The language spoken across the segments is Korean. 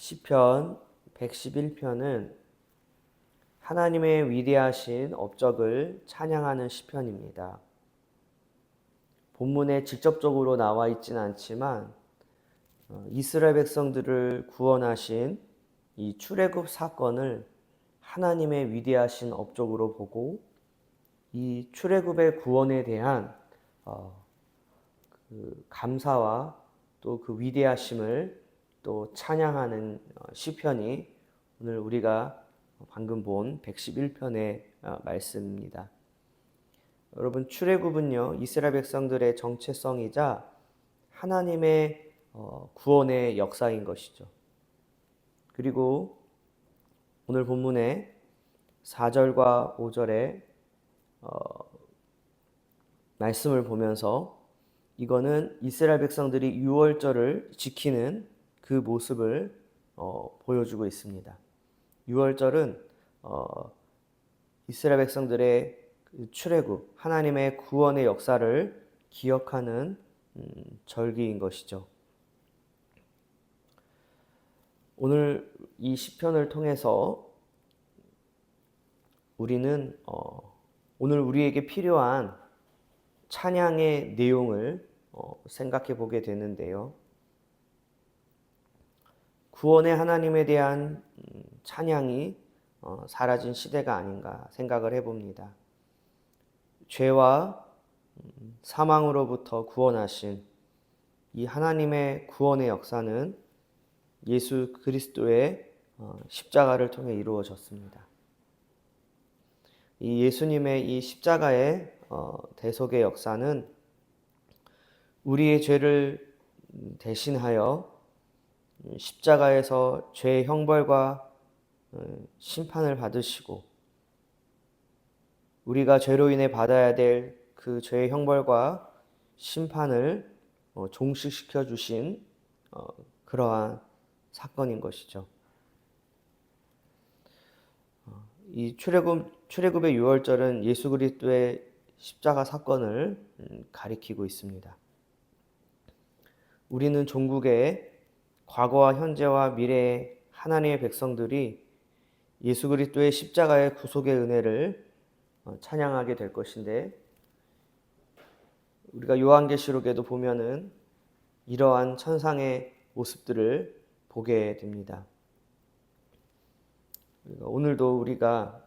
시편 111편은 하나님의 위대하신 업적을 찬양하는 시편입니다. 본문에 직접적으로 나와 있지는 않지만 이스라엘 백성들을 구원하신 이 출애굽 사건을 하나님의 위대하신 업적으로 보고 이 출애굽의 구원에 대한 그 감사와 또 그 위대하심을 또 찬양하는 시편이 오늘 우리가 방금 본 111편의 말씀입니다. 여러분, 출애굽은요 이스라엘 백성들의 정체성이자 하나님의 구원의 역사인 것이죠. 그리고 오늘 본문의 4절과 5절의 말씀을 보면서 이거는 이스라엘 백성들이 유월절을 지키는 그 모습을 보여주고 있습니다. 유월절은 이스라엘 백성들의 출애굽, 하나님의 구원의 역사를 기억하는 절기인 것이죠. 오늘 이 시편을 통해서 우리는 오늘 우리에게 필요한 찬양의 내용을 생각해 보게 되는데요. 구원의 하나님에 대한 찬양이 사라진 시대가 아닌가 생각을 해봅니다. 죄와 사망으로부터 구원하신 이 하나님의 구원의 역사는 예수 그리스도의 십자가를 통해 이루어졌습니다. 이 예수님의 이 십자가의 대속의 역사는 우리의 죄를 대신하여 십자가에서 죄의 형벌과 심판을 받으시고 우리가 죄로 인해 받아야 될 그 죄의 형벌과 심판을 종식시켜 주신 그러한 사건인 것이죠. 이 출애굽의 유월절은 예수 그리스도의 십자가 사건을 가리키고 있습니다. 우리는 종국의 과거와 현재와 미래의 하나님의 백성들이 예수 그리스도의 십자가의 구속의 은혜를 찬양하게 될 것인데, 우리가 요한계시록에도 보면은 이러한 천상의 모습들을 보게 됩니다. 오늘도 우리가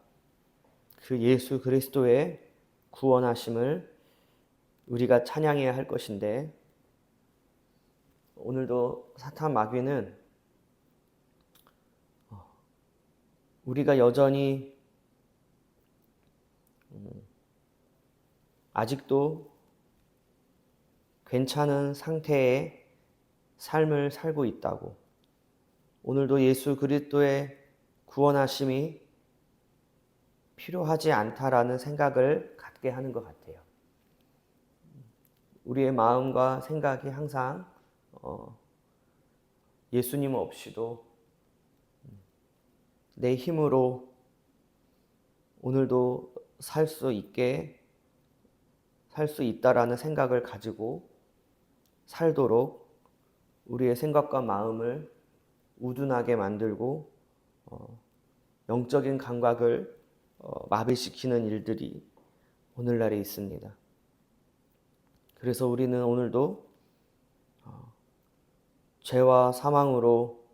그 예수 그리스도의 구원하심을 우리가 찬양해야 할 것인데, 오늘도 사탄 마귀는 우리가 여전히 아직도 괜찮은 상태의 삶을 살고 있다고, 오늘도 예수 그리스도의 구원하심이 필요하지 않다라는 생각을 갖게 하는 것 같아요. 우리의 마음과 생각이 항상 예수님 없이도 내 힘으로 오늘도 살 수 있다라는 생각을 가지고 살도록 우리의 생각과 마음을 우둔하게 만들고 영적인 감각을 마비시키는 일들이 오늘날에 있습니다. 그래서 우리는 오늘도 죄와 사망으로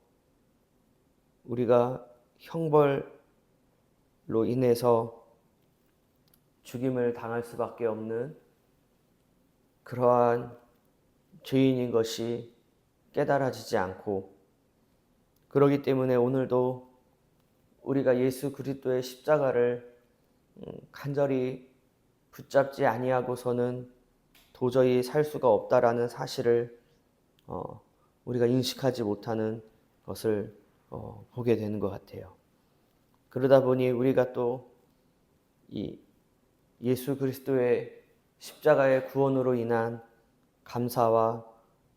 우리가 형벌로 인해서 죽임을 당할 수밖에 없는 그러한 죄인인 것이 깨달아지지 않고, 그러기 때문에 오늘도 우리가 예수 그리스도의 십자가를 간절히 붙잡지 아니하고서는 도저히 살 수가 없다라는 사실을 우리가 인식하지 못하는 것을 보게 되는 것 같아요. 그러다 보니 우리가 또 이 예수 그리스도의 십자가의 구원으로 인한 감사와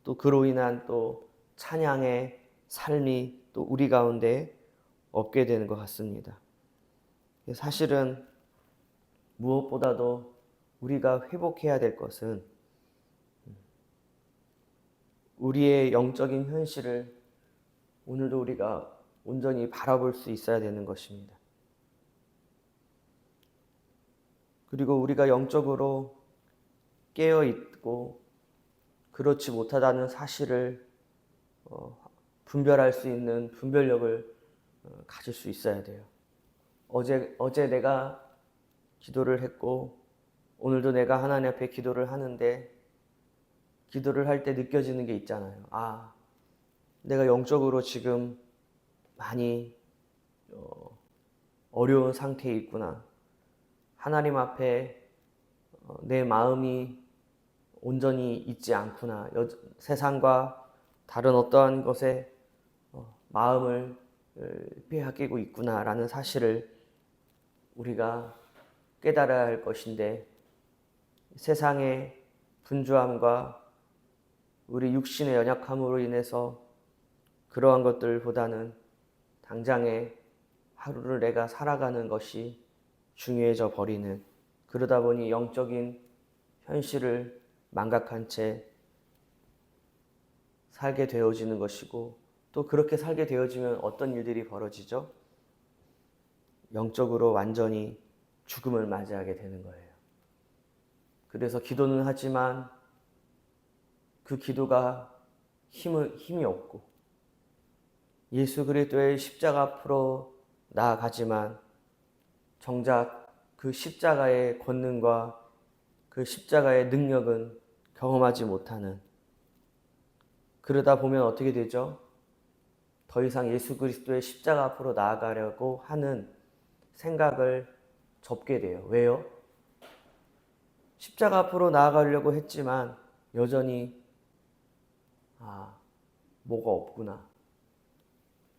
또 그로 인한 또 찬양의 삶이 또 우리 가운데 없게 되는 것 같습니다. 사실은 무엇보다도 우리가 회복해야 될 것은 우리의 영적인 현실을 오늘도 우리가 온전히 바라볼 수 있어야 되는 것입니다. 그리고 우리가 영적으로 깨어 있고 그렇지 못하다는 사실을 분별할 수 있는 분별력을 가질 수 있어야 돼요. 어제 내가 기도를 했고 오늘도 내가 하나님 앞에 기도를 하는데 기도를 할 때 느껴지는 게 있잖아요. 아, 내가 영적으로 지금 많이 어려운 상태에 있구나. 하나님 앞에 내 마음이 온전히 있지 않구나. 세상과 다른 어떠한 것에 마음을 빼앗기고 있구나라는 사실을 우리가 깨달아야 할 것인데, 세상의 분주함과 우리 육신의 연약함으로 인해서 그러한 것들보다는 당장에 하루를 내가 살아가는 것이 중요해져 버리는, 그러다 보니 영적인 현실을 망각한 채 살게 되어지는 것이고, 또 그렇게 살게 되어지면 어떤 일들이 벌어지죠? 영적으로 완전히 죽음을 맞이하게 되는 거예요. 그래서 기도는 하지만 그 기도가 힘이 없고 예수 그리스도의 십자가 앞으로 나아가지만 정작 그 십자가의 권능과 그 십자가의 능력은 경험하지 못하는, 그러다 보면 어떻게 되죠? 더 이상 예수 그리스도의 십자가 앞으로 나아가려고 하는 생각을 접게 돼요. 왜요? 십자가 앞으로 나아가려고 했지만 여전히 뭐가 없구나.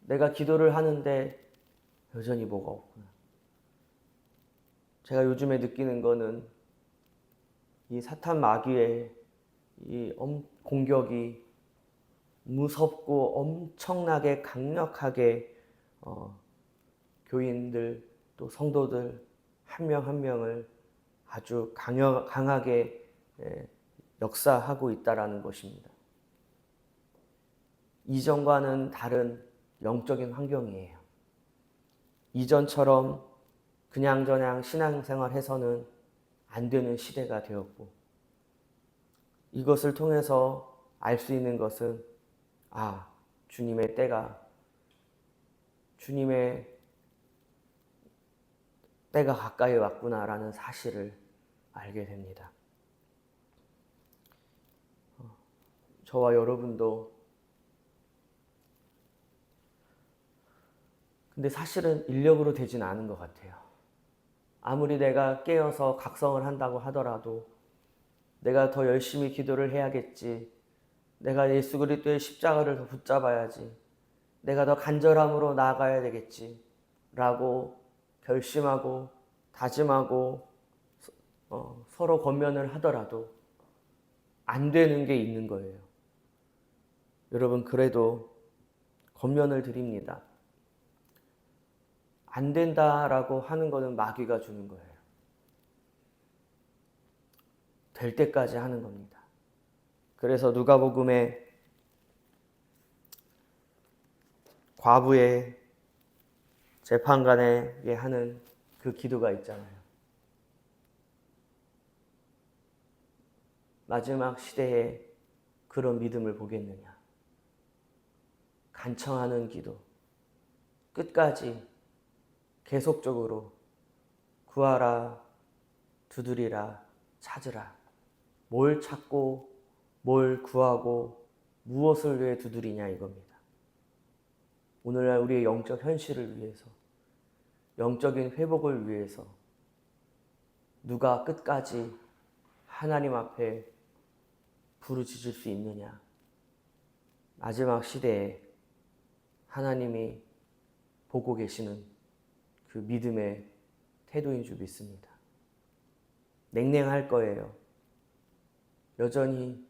내가 기도를 하는데 여전히 뭐가 없구나. 제가 요즘에 느끼는 거는 이 사탄 마귀의 이 공격이 무섭고 엄청나게 강력하게 교인들 또 성도들 한 명 한 명을 아주 강하게 역사하고 있다라는 것입니다. 이전과는 다른 영적인 환경이에요. 이전처럼 그냥저냥 신앙생활 해서는 안 되는 시대가 되었고, 이것을 통해서 알 수 있는 것은 주님의 때가 가까이 왔구나라는 사실을 알게 됩니다. 저와 여러분도 근데 사실은 인력으로 되진 않은 것 같아요. 아무리 내가 깨어서 각성을 한다고 하더라도 내가 더 열심히 기도를 해야겠지. 내가 예수 그리스도의 십자가를 더 붙잡아야지. 내가 더 간절함으로 나아가야 되겠지. 라고 결심하고 다짐하고 서로 권면을 하더라도 안 되는 게 있는 거예요. 여러분, 그래도 권면을 드립니다. 안 된다라고 하는 거는 마귀가 주는 거예요. 될 때까지 하는 겁니다. 그래서 누가복음에 과부의 재판관에게 하는 그 기도가 있잖아요. 마지막 시대에 그런 믿음을 보겠느냐. 간청하는 기도. 끝까지 계속적으로 구하라, 두드리라, 찾으라. 뭘 찾고 뭘 구하고 무엇을 위해 두드리냐 이겁니다. 오늘날 우리의 영적 현실을 위해서, 영적인 회복을 위해서 누가 끝까지 하나님 앞에 부르짖을 수 있느냐. 마지막 시대에 하나님이 보고 계시는 그 믿음의 태도인 줄 믿습니다. 냉랭할 거예요. 여전히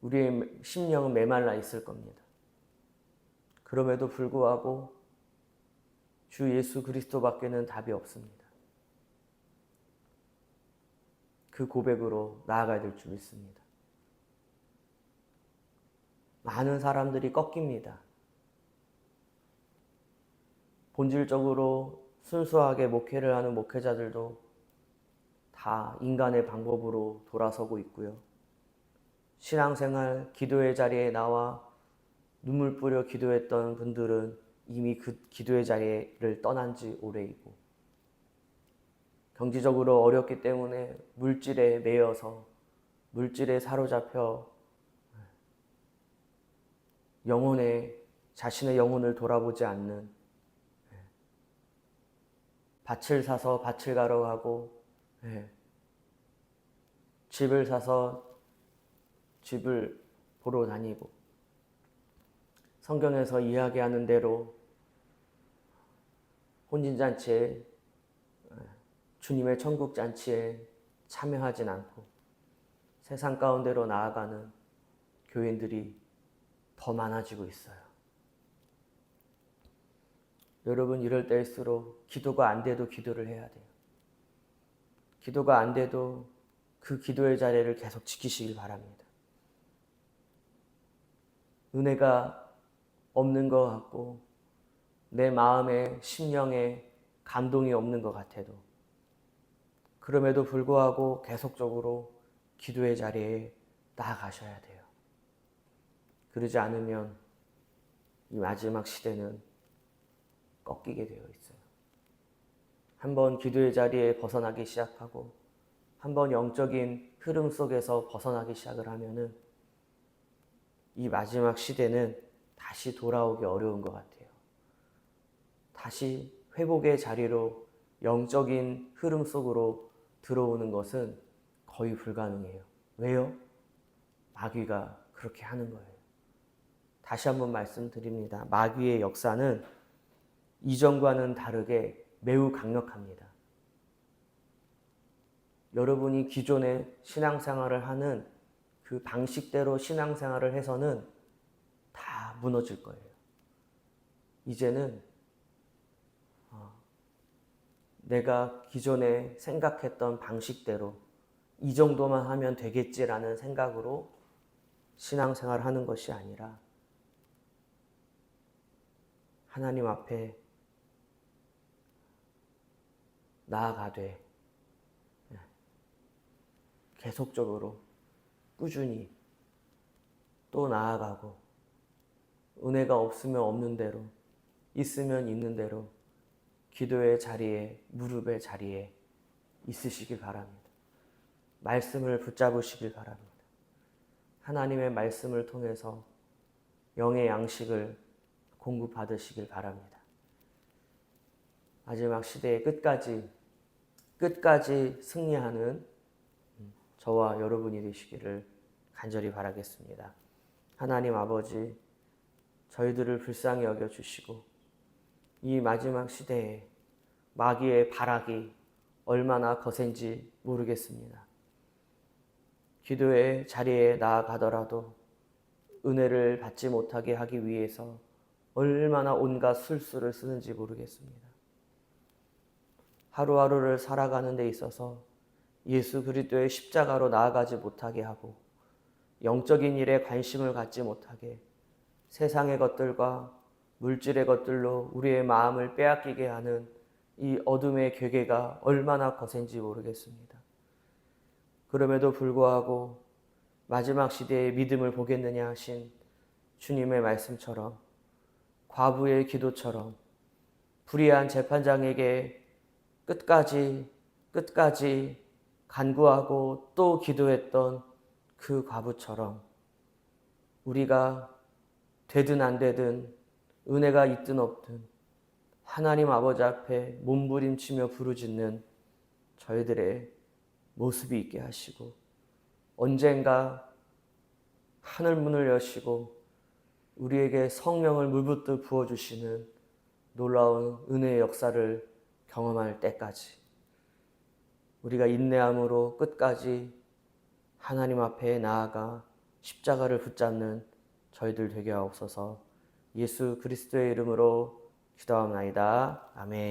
우리의 심령은 메말라 있을 겁니다. 그럼에도 불구하고 주 예수 그리스도밖에는 답이 없습니다. 그 고백으로 나아가야 될 줄 믿습니다. 많은 사람들이 꺾입니다. 본질적으로 순수하게 목회를 하는 목회자들도 다 인간의 방법으로 돌아서고 있고요. 신앙생활, 기도의 자리에 나와 눈물 뿌려 기도했던 분들은 이미 그 기도의 자리를 떠난 지 오래이고, 경제적으로 어렵기 때문에 물질에 매여서 물질에 사로잡혀 자신의 영혼을 돌아보지 않는, 밭을 사서 밭을 가러 가고, 집을 사서 집을 보러 다니고, 성경에서 이야기하는 대로 혼인잔치에, 주님의 천국잔치에 참여하진 않고 세상 가운데로 나아가는 교인들이 더 많아지고 있어요. 여러분, 이럴 때일수록 기도가 안 돼도 기도를 해야 돼요. 기도가 안 돼도 그 기도의 자리를 계속 지키시길 바랍니다. 은혜가 없는 것 같고 내 마음에 심령에 감동이 없는 것 같아도, 그럼에도 불구하고 계속적으로 기도의 자리에 나아가셔야 돼요. 그러지 않으면 이 마지막 시대는 꺾이게 되어 있어요. 한번 기도의 자리에 벗어나기 시작하고 한번 영적인 흐름 속에서 벗어나기 시작을 하면은 이 마지막 시대는 다시 돌아오기 어려운 것 같아요. 다시 회복의 자리로 영적인 흐름 속으로 들어오는 것은 거의 불가능해요. 왜요? 마귀가 그렇게 하는 거예요. 다시 한번 말씀드립니다. 마귀의 역사는 이전과는 다르게 매우 강력합니다. 여러분이 기존에 신앙생활을 하는 그 방식대로 신앙생활을 해서는 다 무너질 거예요. 이제는 내가 기존에 생각했던 방식대로 이 정도만 하면 되겠지라는 생각으로 신앙생활을 하는 것이 아니라 하나님 앞에 나아가되 계속적으로 꾸준히 또 나아가고, 은혜가 없으면 없는 대로, 있으면 있는 대로 기도의 자리에, 무릎의 자리에 있으시길 바랍니다. 말씀을 붙잡으시길 바랍니다. 하나님의 말씀을 통해서 영의 양식을 공급받으시길 바랍니다. 마지막 시대의 끝까지 승리하는 저와 여러분이 되시기를 간절히 바라겠습니다. 하나님 아버지, 저희들을 불쌍히 여겨주시고 이 마지막 시대에 마귀의 발악이 얼마나 거센지 모르겠습니다. 기도의 자리에 나아가더라도 은혜를 받지 못하게 하기 위해서 얼마나 온갖 술수를 쓰는지 모르겠습니다. 하루하루를 살아가는 데 있어서 예수 그리스도의 십자가로 나아가지 못하게 하고 영적인 일에 관심을 갖지 못하게 세상의 것들과 물질의 것들로 우리의 마음을 빼앗기게 하는 이 어둠의 괴계가 얼마나 거센지 모르겠습니다. 그럼에도 불구하고 마지막 시대에 믿음을 보겠느냐 하신 주님의 말씀처럼, 과부의 기도처럼, 불의한 재판장에게 끝까지 간구하고 또 기도했던 그 과부처럼 우리가 되든 안 되든, 은혜가 있든 없든 하나님 아버지 앞에 몸부림치며 부르짖는 저희들의 모습이 있게 하시고, 언젠가 하늘문을 여시고 우리에게 성령을 물붓듯 부어주시는 놀라운 은혜의 역사를 경험할 때까지 우리가 인내함으로 끝까지 하나님 앞에 나아가 십자가를 붙잡는 저희들 되게 하옵소서. 예수 그리스도의 이름으로 기도하옵나이다. 아멘.